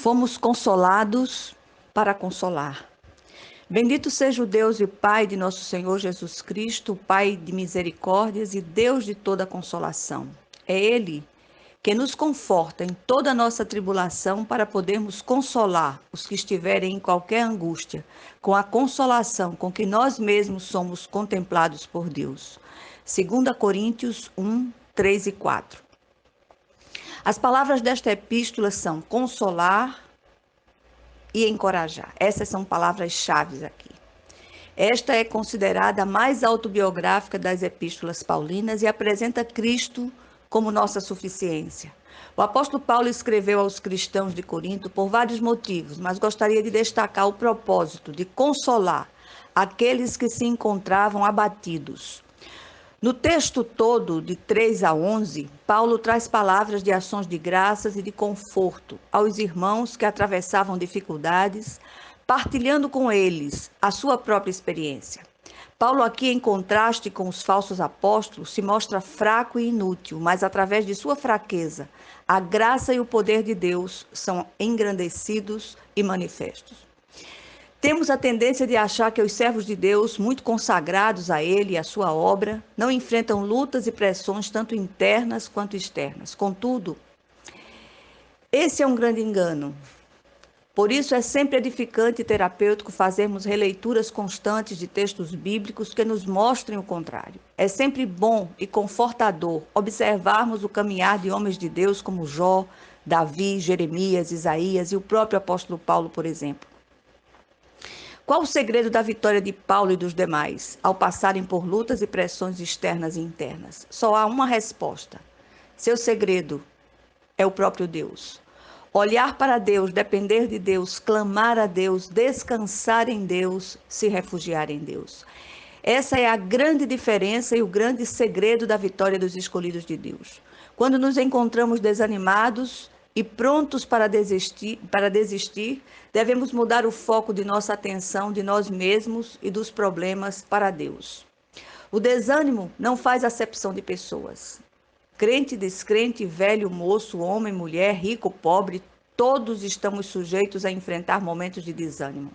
Fomos consolados para consolar. Bendito seja o Deus e Pai de nosso Senhor Jesus Cristo, Pai de misericórdias e Deus de toda consolação. É Ele que nos conforta em toda a nossa tribulação para podermos consolar os que estiverem em qualquer angústia, com a consolação com que nós mesmos somos contemplados por Deus. 2 Coríntios 1, 3 e 4. As palavras desta epístola são consolar e encorajar. Essas são palavras-chave aqui. Esta é considerada a mais autobiográfica das epístolas paulinas e apresenta Cristo como nossa suficiência. O apóstolo Paulo escreveu aos cristãos de Corinto por vários motivos, mas gostaria de destacar o propósito de consolar aqueles que se encontravam abatidos. No texto todo, de 3 a 11, Paulo traz palavras de ações de graças e de conforto aos irmãos que atravessavam dificuldades, partilhando com eles a sua própria experiência. Paulo aqui, em contraste com os falsos apóstolos, se mostra fraco e inútil, mas através de sua fraqueza, a graça e o poder de Deus são engrandecidos e manifestos. Temos a tendência de achar que os servos de Deus, muito consagrados a Ele e à sua obra, não enfrentam lutas e pressões tanto internas quanto externas. Contudo, esse é um grande engano. Por isso é sempre edificante e terapêutico fazermos releituras constantes de textos bíblicos que nos mostrem o contrário. É sempre bom e confortador observarmos o caminhar de homens de Deus como Jó, Davi, Jeremias, Isaías e o próprio apóstolo Paulo, por exemplo. Qual o segredo da vitória de Paulo e dos demais, ao passarem por lutas e pressões externas e internas? Só há uma resposta. Seu segredo é o próprio Deus. Olhar para Deus, depender de Deus, clamar a Deus, descansar em Deus, se refugiar em Deus. Essa é a grande diferença e o grande segredo da vitória dos escolhidos de Deus. Quando nos encontramos desanimados e prontos para desistir, devemos mudar o foco de nossa atenção de nós mesmos e dos problemas para Deus. O desânimo não faz acepção de pessoas. Crente, descrente, velho, moço, homem, mulher, rico, pobre, todos estamos sujeitos a enfrentar momentos de desânimo.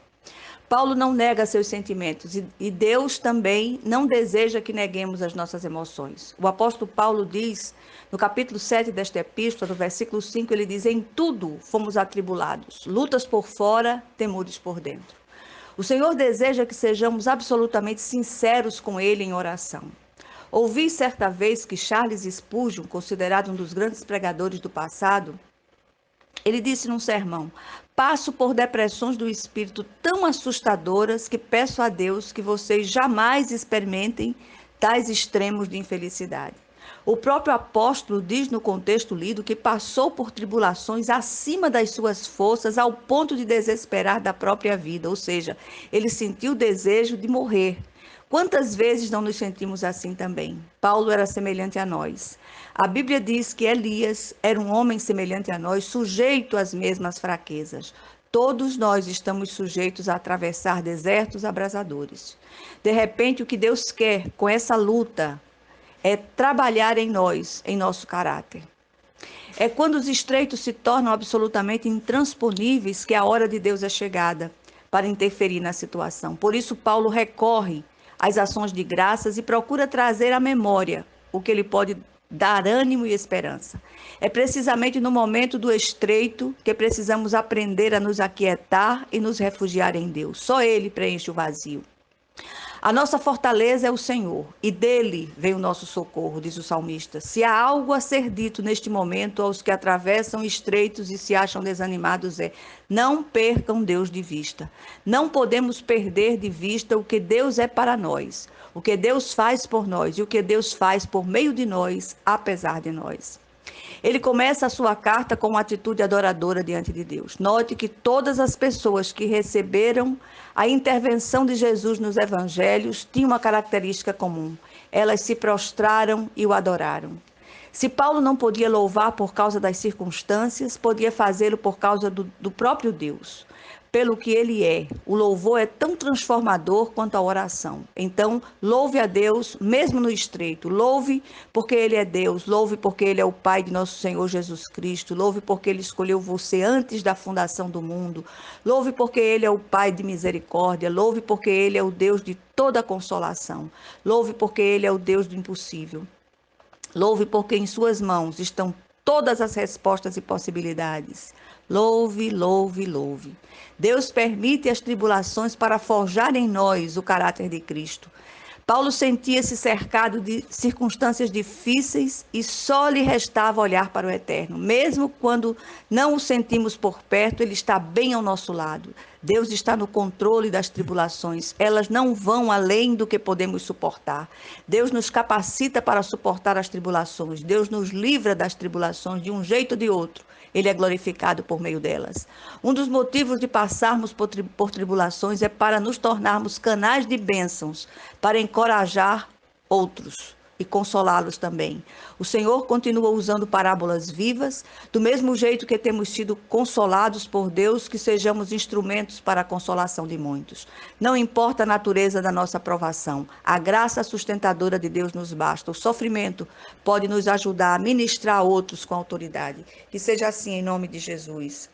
Paulo não nega seus sentimentos e Deus também não deseja que neguemos as nossas emoções. O apóstolo Paulo diz, no capítulo 7 desta epístola, no versículo 5, ele diz: em tudo fomos atribulados, lutas por fora, temores por dentro. O Senhor deseja que sejamos absolutamente sinceros com Ele em oração. Ouvi certa vez que Charles Spurgeon, considerado um dos grandes pregadores do passado, ele disse num sermão: passo por depressões do espírito tão assustadoras que peço a Deus que vocês jamais experimentem tais extremos de infelicidade. O próprio apóstolo diz no contexto lido que passou por tribulações acima das suas forças ao ponto de desesperar da própria vida, ou seja, ele sentiu o desejo de morrer. Quantas vezes não nos sentimos assim também? Paulo era semelhante a nós. A Bíblia diz que Elias era um homem semelhante a nós, sujeito às mesmas fraquezas. Todos nós estamos sujeitos a atravessar desertos abrasadores. De repente, o que Deus quer com essa luta é trabalhar em nós, em nosso caráter. É quando os estreitos se tornam absolutamente intransponíveis que a hora de Deus é chegada para interferir na situação. Por isso, Paulo recorre às ações de graças e procura trazer à memória o que ele pode dar ânimo e esperança. É precisamente no momento do estreito que precisamos aprender a nos aquietar e nos refugiar em Deus. Só Ele preenche o vazio. A nossa fortaleza é o Senhor, e dele vem o nosso socorro, diz o salmista. Se há algo a ser dito neste momento aos que atravessam estreitos e se acham desanimados não percam Deus de vista. Não podemos perder de vista o que Deus é para nós, o que Deus faz por nós e o que Deus faz por meio de nós, apesar de nós. Ele começa a sua carta com uma atitude adoradora diante de Deus. Note que todas as pessoas que receberam a intervenção de Jesus nos evangelhos tinham uma característica comum. Elas se prostraram e o adoraram. Se Paulo não podia louvar por causa das circunstâncias, podia fazê-lo por causa do próprio Deus. Pelo que ele é. O louvor é tão transformador quanto a oração. Então, louve a Deus, mesmo no estreito. Louve porque Ele é Deus. Louve porque Ele é o Pai de nosso Senhor Jesus Cristo. Louve porque Ele escolheu você antes da fundação do mundo. Louve porque Ele é o Pai de misericórdia. Louve porque Ele é o Deus de toda consolação. Louve porque Ele é o Deus do impossível. Louve porque em suas mãos estão todas as respostas e possibilidades. Louve, louve, louve. Deus permite as tribulações para forjar em nós o caráter de Cristo. Paulo sentia-se cercado de circunstâncias difíceis e só lhe restava olhar para o Eterno. Mesmo quando não o sentimos por perto, Ele está bem ao nosso lado. Deus está no controle das tribulações. Elas não vão além do que podemos suportar. Deus nos capacita para suportar as tribulações. Deus nos livra das tribulações de um jeito ou de outro. Ele é glorificado por meio delas. Um dos motivos de passarmos por tribulações é para nos tornarmos canais de bênçãos, para encorajar outros e consolá-los também. O Senhor continua usando parábolas vivas, do mesmo jeito que temos sido consolados por Deus, que sejamos instrumentos para a consolação de muitos. Não importa a natureza da nossa provação, a graça sustentadora de Deus nos basta. O sofrimento pode nos ajudar a ministrar a outros com autoridade. Que seja assim em nome de Jesus.